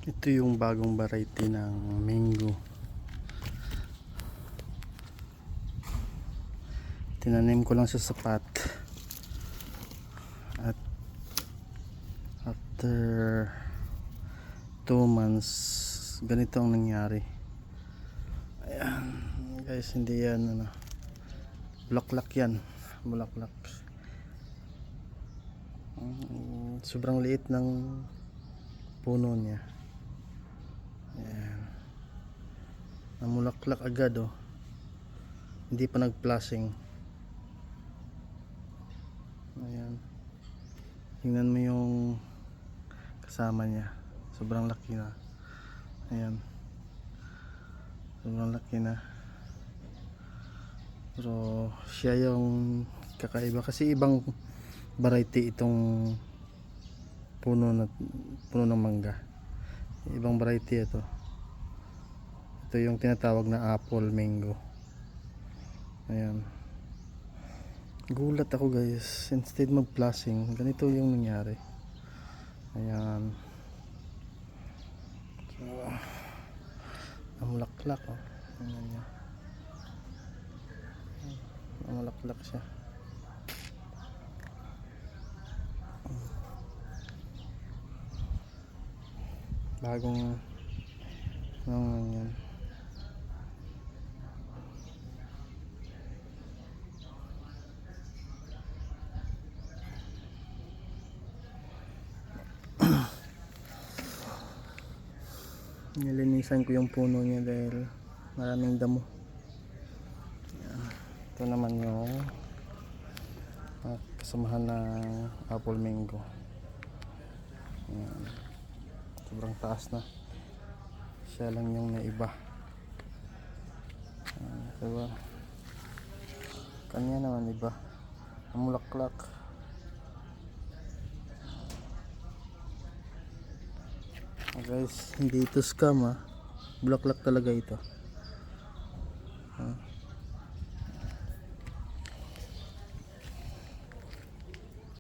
Ito yung bagong variety ng mango. Tinanim ko lang sa sapat. At after 2 months, ganito ang nangyari. Ayan, guys, hindi yan bulaklak yan. Bulaklak. Sobrang liit ng puno niya. Ayan. Namulaklak agad oh. Hindi pa nag-flashing. Ayan. Tingnan mo yung kasama niya. Sobrang laki na. Ayan. Sobrang laki na. Pero siya yung kakaiba kasi ibang variety itong puno ng mangga. Ibang variety ito. Ito yung tinatawag na apple mango. Ayan. Gulat ako guys, instead mag-flashing, ganito yung nangyari. Ayan. So, namulaklak oh. Ayan niya. Namulaklak siya. Bagong yan. Nilinisan ko yung puno niya dahil maraming damo. Yan. Ito naman yung kasamahan ng apple mango. Yan. Sobrang taas na. Siya lang yung naiba. Diba? Kanya naman iba. Namulaklak. Guys, hindi ito scam ha. Bulaklak talaga ito.